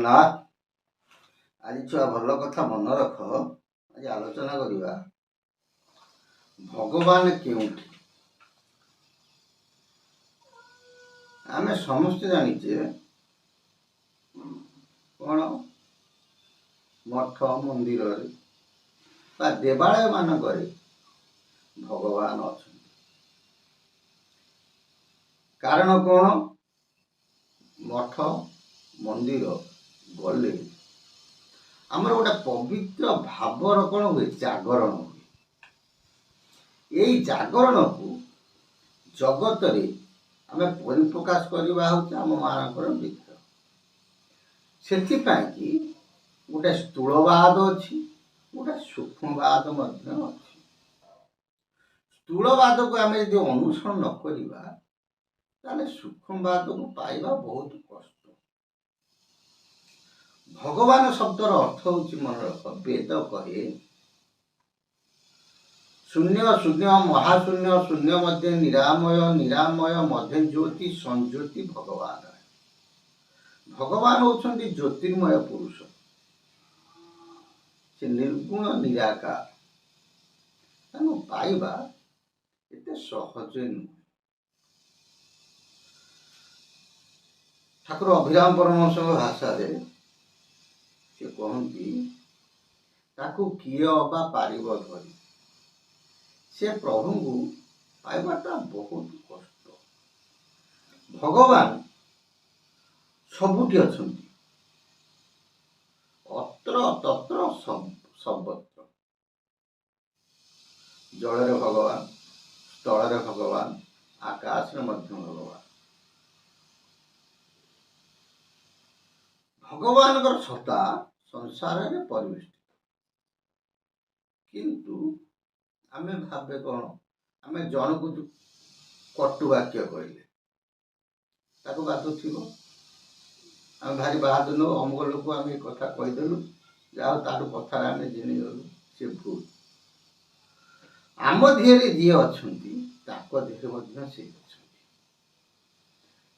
ଜଗନ୍ନାଥ। ଆଜି ଛୁଆ ଭଲ କଥା ମନେ ରଖ। ଆଜି ଆଲୋଚନା କରିବା ଭଗବାନ କେଉଁଠି। ଆମେ ସମସ୍ତେ ଜାଣିଛେ କ'ଣ ମଠ ମନ୍ଦିରରେ ବା ଦେବାଳୟ ମାନଙ୍କରେ ଭଗବାନ ଅଛନ୍ତି। କାରଣ କ'ଣ? ମଠ ମନ୍ଦିର ଗଲେ ଆମର ଗୋଟେ ପବିତ୍ର ଭାବର କ'ଣ ହୁଏ? ଜାଗରଣ ହୁଏ। ଏଇ ଜାଗରଣକୁ ଜଗତରେ ଆମେ ପରିପ୍ରକାଶ କରିବା ହେଉଛି ଆମ ମାନଙ୍କର ବିଦ୍ୟା। ସେଥିପାଇଁ କି ଗୋଟେ ସ୍ଥୂଳବାଦ ଅଛି, ଗୋଟେ ସୂକ୍ଷ୍ମବାଦ ମଧ୍ୟ ଅଛି। ସ୍ଥୂଳବାଦକୁ ଆମେ ଯଦି ଅନୁସରଣ ନ କରିବା ତାହେଲେ ସୂକ୍ଷ୍ମବାଦକୁ ପାଇବା ବହୁତ କଷ୍ଟ। ଭଗବାନ ଶବ୍ଦର ଅର୍ଥ ହେଉଛି, ମନେ ରଖ, ବେଦ କହେ ଶୂନ୍ୟ ଶୂନ୍ୟ ମହାଶୂନ୍ୟ ଶୂନ୍ୟ ମଧ୍ୟ ନିରାମୟ ନିରାମୟ ମଧ୍ୟ ଜ୍ୟୋତି ସଂଜ୍ୟୋତି ଭଗବାନ। ଭଗବାନ ହେଉଛନ୍ତି ଜ୍ୟୋତିର୍ମୟ ପୁରୁଷ। ସେ ନିର୍ଗୁଣ ନିରାକାର। ତାଙ୍କୁ ପାଇବା ଏତେ ସହଜ ନୁହେଁ। ଠାକୁର ଅଭିରାମ ପରମହଂସଙ୍କ ଭାଷାରେ ସେ କହନ୍ତି, ତାକୁ କିଏ ଅବା ପାରିବ ଧରି। ସେ ପ୍ରଭୁଙ୍କୁ ପାଇବାଟା ବହୁତ କଷ୍ଟ। ଭଗବାନ ସବୁଠି ଅଛନ୍ତି, ଅତ୍ର ତତ୍ର ସର୍ବତ୍ର। ଜଳରେ ଭଗବାନ, ସ୍ଥଳରେ ଭଗବାନ, ଆକାଶରେ ମଧ୍ୟ ଭଗବାନ। ଭଗବାନଙ୍କର ସତ୍ତା ସଂସାରରେ ପରିବେଷ୍ଟିତ। କିନ୍ତୁ ଆମେ ଭାବେ କ'ଣ? ଆମେ ଜଣକୁ କଟୁ ବାକ୍ୟ କହିଲେ ତାକୁ ବାଧୁଥିବ। ଆମେ ଭାରି ବାହାଦୁର ନଉ, ଅମୁକ ଲୋକ ଆମେ ଏ କଥା କହିଦେଲୁ, ଯାହା ତାର କଥାରେ ଆମେ ଜିଣିଗଲୁ, ସେ ଭୁଲ। ଆମ ଦେହରେ ଯିଏ ଅଛନ୍ତି ତାଙ୍କ ଦେହରେ ମଧ୍ୟ ସେ ଅଛନ୍ତି।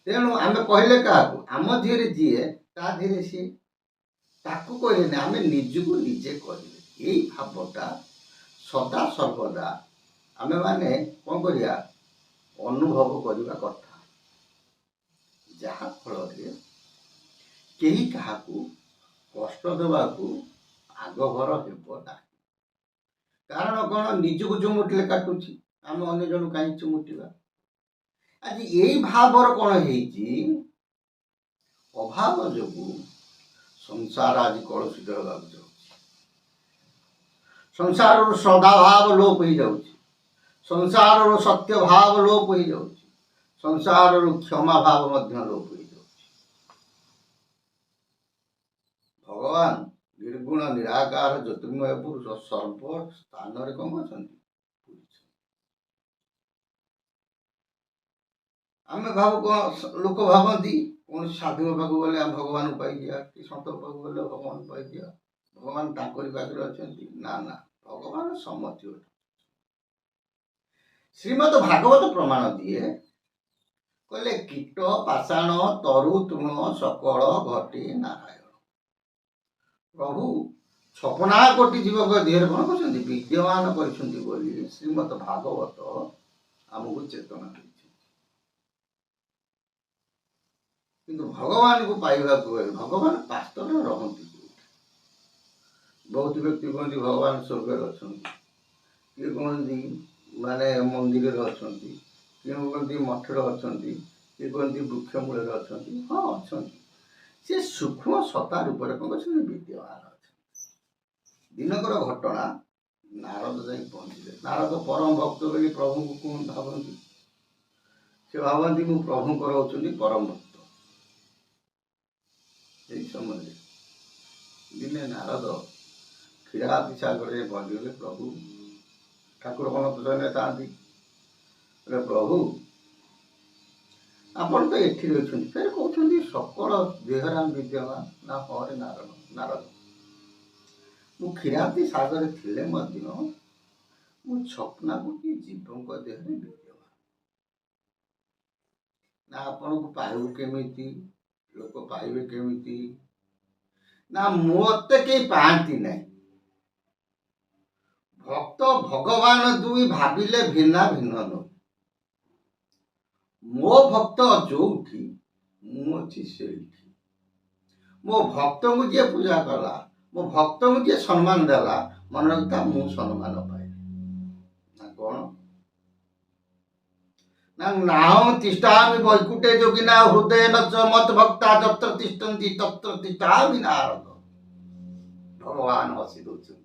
ତେଣୁ ଆମେ କହିଲେ କାହାକୁ? ଆମ ଦେହରେ ଯିଏ, ତା ଦେହରେ ସିଏ। ତାକୁ କହିଲେ ଆମେ ନିଜକୁ ନିଜେ କହିଲେ। ଏଇ ଭାବଟା ସଦା ସର୍ବଦା ଆମେ ମାନେ କ'ଣ କରିବା? ଅନୁଭବ କରିବା କଥା, ଯାହା ଫଳରେ କେହି କାହାକୁ କଷ୍ଟ ଦେବାକୁ ଆଗଭର ହେବ ନାହିଁ। କାରଣ କ'ଣ? ନିଜକୁ ଚୁମୁଟିଲେ କାଟୁଛି, ଆମେ ଅନ୍ୟ ଜଣକୁ କାହିଁକି ଚୁମୁଟିବା? ଆଜି ଏଇ ଭାବର କ'ଣ ହେଇଛି? ଅଭାବ ଯୋଗୁଁ ସଂସାର ଆଜି କଳୁଷିତ ହେବାକୁ ଯାଉଛି। ସଂସାରରୁ ସଦାଭାବ ଲୋପ ହେଇଯାଉଛି। ସଂସାରରୁ ସତ୍ୟ ଭାବ ଲୋପ ହେଇଯାଉଛି। ସଂସାରରୁ କ୍ଷମା ଭାବ ମଧ୍ୟ ଲୋପ ହେଇଯାଉଛି। ଭଗବାନ ନିର୍ଗୁଣ ନିରାକାର ଜ୍ୟୋତିର୍ମୟ ପୁରୁଷ ସର୍ବ ସ୍ଥାନରେ କ'ଣ ଅଛନ୍ତି? ଆମେ ଭାବୁ କ'ଣ? ଲୋକ ଭାବନ୍ତି କୌଣସି ସାଧୁଙ୍କ ପାଖକୁ ଗଲେ ଆମେ ଭଗବାନଙ୍କୁ ପାଇଯିବା, କି ସନ୍ଥ ପାଖକୁ ଗଲେ ଭଗବାନ ପାଇଯିବା, ଭଗବାନ ତାଙ୍କରି ପାଖରେ ଅଛନ୍ତି। ନା ନା, ଭଗବାନ ସମସ୍ତ ଅଛନ୍ତି। ଶ୍ରୀମଦ୍ ଭାଗବତ ପ୍ରମାଣ ଦିଏ, କହିଲେ କୀଟ ପାଷାଣ ତରୁ ତୃଣ ସକଳ ଘଟି ନାରାୟଣ। ପ୍ରଭୁ 56 କୋଟି ଜୀବଙ୍କ ଦେହରେ କ'ଣ କରିଛନ୍ତି? ବିଦ୍ୟମାନ କରିଛନ୍ତି ବୋଲି ଶ୍ରୀମଦ୍ ଭାଗବତ ଆମକୁ ଚେତନା ଦେଇଛି। କିନ୍ତୁ ଭଗବାନଙ୍କୁ ପାଇବାକୁ ହେଲେ ଭଗବାନ ବାସ୍ତବରେ ରହନ୍ତି କୋଉଠି? ବହୁତ ବ୍ୟକ୍ତି କୁହନ୍ତି ଭଗବାନ ସ୍ୱର୍ଗରେ ଅଛନ୍ତି, କିଏ କୁହନ୍ତି ମାନେ ମନ୍ଦିରରେ ଅଛନ୍ତି, କିଏ କୁହନ୍ତି ମଠରେ ଅଛନ୍ତି, କିଏ କୁହନ୍ତି ବୃକ୍ଷ ମୂଳରେ ଅଛନ୍ତି। ହଁ, ଅଛନ୍ତି। ସେ ସୂକ୍ଷ୍ମ ସତ୍ତା ରୂପରେ କ'ଣ ଅଛନ୍ତି? ବିଦ୍ୟମାନ ଅଛନ୍ତି। ଦିନକର ଘଟଣା, ନାରଦ ଯାଇ ପହଞ୍ଚିଲେ। ନାରଦ ପରମ ଭକ୍ତ ବୋଲି ପ୍ରଭୁଙ୍କୁ କ'ଣ ଭାବନ୍ତି? ସେ ଭାବନ୍ତି ମୁଁ ପ୍ରଭୁଙ୍କର ହେଉଛନ୍ତି ପରମ ଭକ୍ତ। ଏହି ସମୟରେ ଦିନେ ନାରଦ କ୍ଷୀରାବ୍ଧି ସାଗରରେ ପହଞ୍ଚିଗଲେ। ପ୍ରଭୁ ଠାକୁର କ'ଣ ପ୍ରସନ୍ନ ଥାନ୍ତି? ପ୍ରଭୁ ଆପଣ ତ ଏଠି ରହିଛନ୍ତି, ଫେର କହୁଛନ୍ତି ସକଳ ଦେହରେ ଆମେ ବିଦ୍ୟମାନ। ନା ହରେ ନାରଦ, ମୁଁ କ୍ଷୀରାବ୍ଧି ସାଗରରେ ଥିଲେ ମଧ୍ୟ ମୁଁ 56 କୋଟି ଜୀବଙ୍କ ଦେହରେ ବିଦ୍ୟମାନ। ନା ଆପଣଙ୍କୁ ପାଇବୁ କେମିତି? ଲୋକ ପାଇବେ କେମିତି? ନା ମୋତେ କେହି ପାଆନ୍ତି ନାହିଁ। ଭକ୍ତ ଭଗବାନ ଦୁଇ ଭାବିଲେ ଭିନ୍ନ ଭିନ୍ନ ନୁହେଁ। ମୋ ଭକ୍ତ ଯୋଉଠି ମୁଁ ଅଛି ସେଇଠି। ମୋ ଭକ୍ତଙ୍କୁ ଯିଏ ପୂଜା କଲା, ମୋ ଭକ୍ତଙ୍କୁ ଯିଏ ସମ୍ମାନ ଦେଲା, ମନେ ରଖିଥା ମୁଁ ସମ୍ମାନ ପାଇଲି। ନା କଣ? ନା ନାହଂ ତିଷ୍ଠାମି ବୈକୁଣ୍ଠେ ଯୋଗିନା ହୃଦୟେନ ଚ ମତ୍ ଭକ୍ତା ଯତ୍ର ତିଷ୍ଠନ୍ତି ତତ୍ର ତିଷ୍ଠାମି ନାରଦ। ଭଗବାନ ହସି ଦଉଛନ୍ତି।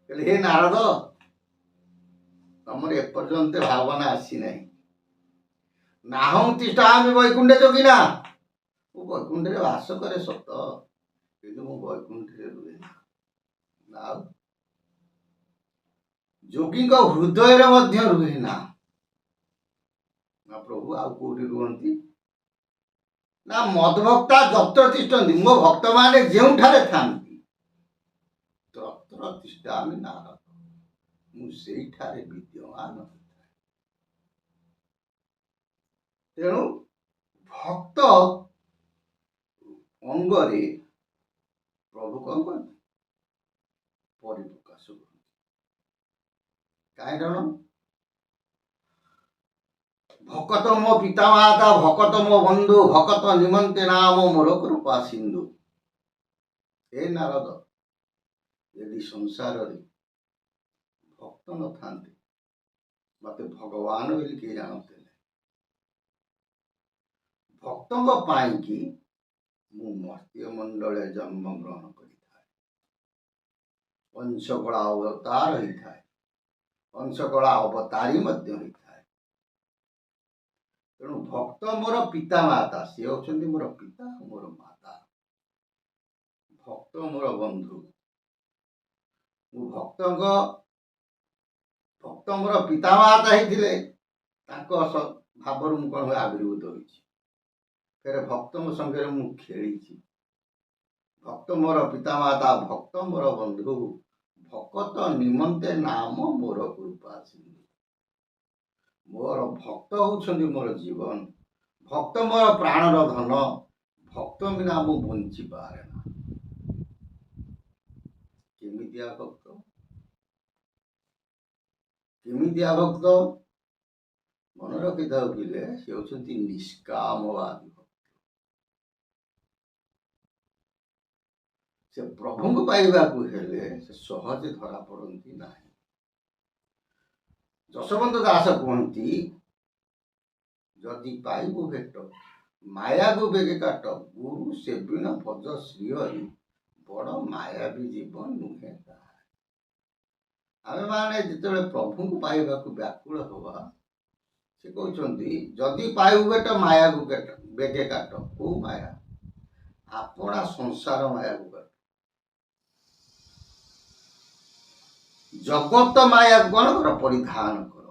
କହିଲେ ହେ ନାରଦ, ତମର ଏପର୍ଯ୍ୟନ୍ତ ଭାବନା ଆସିନାହିଁ। ନାହଂ ତିଷ୍ଠାମି ବୈକୁଣ୍ଠେ ଯୋଗିନା, ମୁଁ ବୈକୁଣ୍ଠରେ ବାସ କରେ ସତ, କିନ୍ତୁ ମୁଁ ବୈକୁଣ୍ଠରେ ରୁହେ ନା। ଆଉ ଯୋଗୀଙ୍କ ହୃଦୟରେ ମଧ୍ୟ ରୁହେ ନା। ନା ପ୍ରଭୁ ଆଉ କୋଉଠି ରୁହନ୍ତି? ନା ମଦଭକ୍ତା ଯତ୍ର ତିଷ୍ଠନ୍ତି, ମୋ ଭକ୍ତମାନେ ଯେଉଁଠାରେ ଥାନ୍ତି ତତ୍ର ତିଷ୍ଠାମି ନାରଦ, ମୁଁ ସେଇଠାରେ ବିଦ୍ୟମାନ। ତେଣୁ ଭକ୍ତ ଅଙ୍ଗରେ ପ୍ରଭୁ କଣ କରନ୍ତି? ପରିପ୍ରକାଶ କରନ୍ତି। କାରଣ ଭକତ ମୋ ପିତା ମାତା, ଭକତ ମୋ ବନ୍ଧୁ, ଭକତ ନିମନ୍ତେ ନାମ ମୋର କୃପା ସିନ୍ଧୁ। ହେ ନାରଦ, ଯଦି ସଂସାରରେ ଭକ୍ତ ନଥାନ୍ତି ମତେ ଭଗବାନ ବୋଲି କେହି ଜାଣନ୍ତି ନାହିଁ। ଭକ୍ତଙ୍କ ପାଇଁକି ମୁଁ ମର୍ତ୍ତ୍ୟ ମଣ୍ଡଳରେ ଜନ୍ମ ଗ୍ରହଣ କରିଥାଏ। ଅଂଶକଳା ଅବତାର ହେଇଥାଏ, ଅଂଶକଳା ଅବତାରୀ ମଧ୍ୟ ହେଇଥାଏ। ତେଣୁ ଭକ୍ତ ମୋର ପିତା ମାତା, ସେ ହେଉଛନ୍ତି ମୋର ପିତା ମୋର ମାତା। ଭକ୍ତ ମୋର ବନ୍ଧୁ, ମୁଁ ଭକ୍ତ ମୋର ପିତା ମାତା ହେଇଥିଲେ ତାଙ୍କ ଭାବରୁ ମୁଁ କଣ ଆବିର୍ଭୂତ ହୋଇଛି। ଫେରେ ଭକ୍ତଙ୍କ ସଙ୍ଗରେ ମୁଁ ଖେଳିଛି। ଭକ୍ତ ମୋର ପିତା ମାତା, ଭକ୍ତ ମୋର ବନ୍ଧୁ, ଭକତ ନିମନ୍ତେ ନାମ ମୋର କୃପା ସିନ୍ଧୁ। ମୋର ଭକ୍ତ ହଉଛନ୍ତି ମୋର ଜୀବନ, ଭକ୍ତ ମୋର ପ୍ରାଣର ଧନ, ଭକ୍ତ ବିନା ମୁଁ ବଞ୍ଚି ପାରେ ନା। କେମିତିଆ ଭକ୍ତ? କେମିତିଆ ଭକ୍ତ? ମନେ ରଖିଥାଉ ପିଲେ, ସେ ହେଉଛନ୍ତି ନିଷ୍କାମବାଦୀ ଭକ୍ତ। ସେ ପ୍ରଭୁଙ୍କୁ ପାଇବାକୁ ହେଲେ ସେ ସହଜେ ଧରା ପଡନ୍ତି ନାହିଁ। ଯଶୋବନ୍ତ ଦାସ କୁହନ୍ତି, ଯଦି ପାଇବୁ ଭେଟ ମାୟାକୁ ବେଗେ କାଟ, ଗୁରୁ ସେବିନ ଭଜ ଶ୍ରୀହରି, ବଡ ମାୟାବୀ ଜୀବ ନୁହେଁ ତାହା। ଆମେ ମାନେ ଯେତେବେଳେ ପ୍ରଭୁଙ୍କୁ ପାଇବାକୁ ବ୍ୟାକୁଳ ହବା, ସେ କହୁଛନ୍ତି ଯଦି ପାଇବୁ ଭେଟ ମାୟାକୁ ବେଗେ କାଟ। କୋଉ ମାୟା? ଆପଣା ସଂସାର ମାୟାକୁ କାଟ। ଜଗତ ମାୟାକୁ କଣ କର? ପରିଧାନ କର।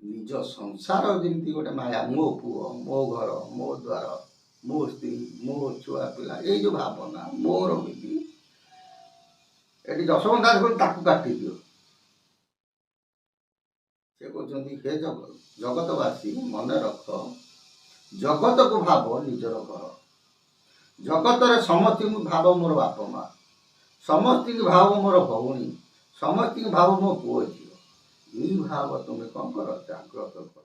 ନିଜ ସଂସାର ଯେମିତି ଗୋଟେ ମାୟା, ମୋ ପୁଅ, ମୋ ଘର, ମୋ ଦ୍ୱାର, ମୋ ସ୍ତ୍ରୀ, ମୋ ଛୁଆ ପିଲା, ଏଇ ଯୋଉ ଭାବନା ମୋର ବୋଲି, ଏଠି ଯଶୋବନ୍ତ ଦାସ କହୁଛନ୍ତି ତାକୁ କାଟିଦିଅ। ସେ କହୁଛନ୍ତି ହେ ଜଗତବାସୀ, ମନେ ରଖ, ଜଗତକୁ ଭାବ ନିଜର ଘର। ଜଗତରେ ସମସ୍ତଙ୍କୁ ଭାବ ମୋର ବାପ ମା, ସମସ୍ତଙ୍କୁ ଭାବ ମୋର ଭଉଣୀ, ସମସ୍ତଙ୍କୁ ଭାବ ମୋ ପୁଅ ଝିଅ। ଏଇ ଭାବ ତୁମେ କଣ କର? ଜାଗ୍ରତ କର।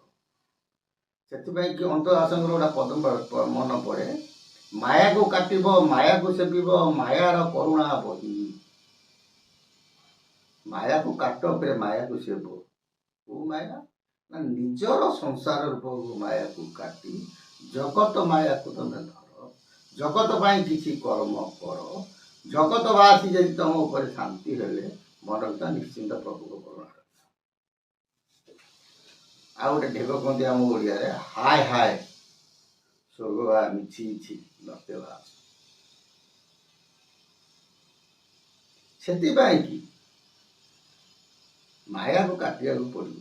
ସେଥିପାଇଁ କି ଅନ୍ତଦାସଙ୍କର ଗୋଟେ ପଦ ମନେ ପଡେ, ମାୟାକୁ କାଟିବ, ମାୟାକୁ ସେବିବ, ମାୟାର କରୁଣା ବହି। ମାୟାକୁ କାଟ, ଫେରେ ମାୟାକୁ ସେବ। କୋଉ ମାୟା? ନା ନିଜର ସଂସାର ରୂପକୁ ମାୟାକୁ କାଟି ଜଗତ ମାୟାକୁ ତମେ ଧର, ଜଗତ ପାଇଁ କିଛି କର୍ମ କର। ଜଗତବାସୀ ଯଦି ତମ ଉପରେ ଶାନ୍ତି ହେଲେ, ମନଟା ନିଶ୍ଚିନ୍ତ ପ୍ରଭୁଙ୍କ କରୁଣା। ଆଉ ଗୋଟେ ଢେଗ କହନ୍ତି ଆମ ଓଡ଼ିଆରେ, ହାୟ ହାୟ ସ୍ୱର୍ଗ ମିଛି ଇଛି ନତେ ବାସ। ସେଥିପାଇଁ କି ମାୟାକୁ କାଟିବାକୁ ପଡିବ।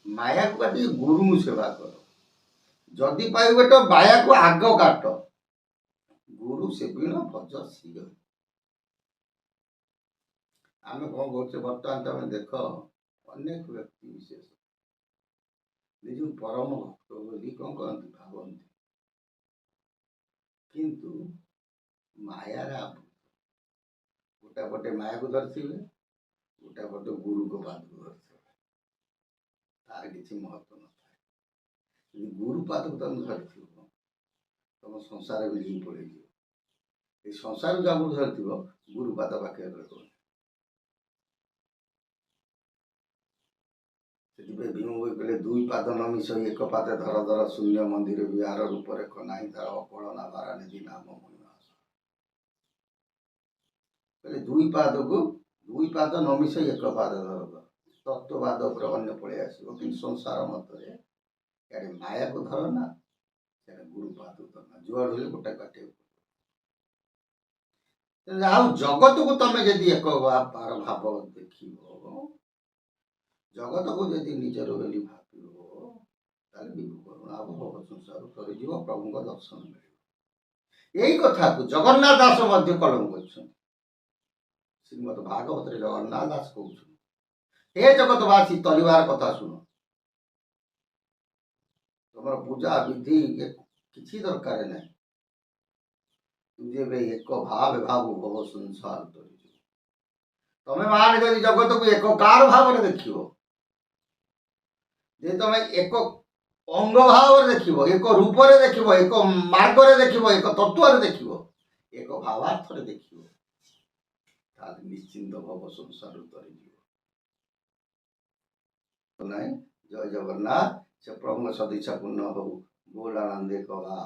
ମାୟାକୁ କାଟି ଗୁରୁଙ୍କୁ ସେବା କର। ଯଦି ପାଇବ ତ ମାୟାକୁ ଆଗ କାଟ, ଗୁରୁ ସେବିନ ଭଜ ଶ୍ରୀହରି। ଆମେ କଣ କରୁଛେ ବର୍ତ୍ତମାନ? ତମେ ଦେଖ, ଅନେକ ବ୍ୟକ୍ତି ବିଶେଷ ନିଜକୁ ପରମ ଭକ୍ତ ବୋଲି କଣ କରନ୍ତି? ଭାବନ୍ତି। କିନ୍ତୁ ମାୟାରେ ଆବୃତ। ଗୋଟା ପଟେ ମାୟାକୁ ଧରିଥିବେ, ଗୋଟା ପଟେ ଗୁରୁଙ୍କ ପାଦକୁ ଧରିଥିବେ, ତାର କିଛି ମହତ୍ଵ ନଥାଏ। ଯଦି ଗୁରୁ ପାଦକୁ ତମେ ଧରିଥିବ ତମ ସଂସାର ବିଳିକି ପଳେଇଯିବ। এই ସଂସାର ଯାହାକୁ ଧରିଥିବ ଗୁରୁ ପାଦ ପାଖରେ ରହିବ। ସେଥିପାଇଁ ଭୀମ ବହି କହିଲେ ଦୁଇ ପାଦ ନ ମିଶଇ ଏକ ପାଦେ ଧର ଧର ଶୂନ୍ୟ ମନ୍ଦିର ବିହାର ରୂପରେ କନାଇ ତାର ଅକଳନା ବାରାନିଧି ନାମ ମହିମା। କହିଲେ ଦୁଇ ପାଦ ନ ମିଶଇ ଏକ ପାଦ ଧର ଧର। ତତ୍ତ୍ୱବାଦ ଉପରେ ଅନ୍ୟ ପଳେଇ ଆସିବ, କିନ୍ତୁ ସଂସାର ମତରେ ଇଆଡ଼େ ମାୟାକୁ ଧର ନା ସିଆଡ଼େ ଗୁରୁ ପାଦକୁ ଧର ନା, ଯୁଆଡ଼ୁ ହେଲେ ଗୋଟା କାଟିବାକୁ। ଆଉ ଜଗତକୁ ତମେ ଯଦି ଏକ ଭାବ ଦେଖିବ, ଜଗତକୁ ଯଦି ନିଜର ବୋଲି ଭାବିବ, ତାହେଲେ ବିଭୁ କରୁଣା ହବ, ଭବ ସଂସାର ସରିଯିବ, ପ୍ରଭୁଙ୍କ ଦର୍ଶନ ମିଳିବ। ଏଇ କଥାକୁ ଜଗନ୍ନାଥ ଦାସ ମଧ୍ୟ କଲମ କରିଛନ୍ତି। ଶ୍ରୀମଦ ଭାଗବତରେ ଜଗନ୍ନାଥ ଦାସ କହୁଛନ୍ତି, ହେ ଜଗତବାସୀ ତରିବାର କଥା ଶୁଣ। ତମର ପୂଜା ବିଧି କିଛି ଦରକାର ନାହିଁ। ଯେବେ ଏକ ଭାବ ଭାବୁ ଭବ ସଂସାର ତରିଯିବ। ତମେ ମାନେ ଯଦି ଜଗତକୁ ଏକକାର ଭାବରେ ଦେଖିବ, ଯେ ତମେ ଏକ ଅଙ୍ଗ ଭାବରେ ଦେଖିବ, ଏକ ରୂପରେ ଦେଖିବ, ଏକ ମାର୍ଗରେ ଦେଖିବ, ଏକ ତତ୍ତ୍ୱରେ ଦେଖିବ, ଏକ ଭାବାର୍ଥରେ ଦେଖିବ, ତାହେଲେ ନିଶ୍ଚିନ୍ତ ଭବ ସଂସାର ତରିଯିବ। ନାଇଁ, ଜୟ ଜଗନ୍ନାଥ। ସେ ପ୍ରଭୁଙ୍କ ସଦିଚ୍ଛା ପୂର୍ଣ୍ଣ ହଉ। ବୋଲ ଆନନ୍ଦେ କବା।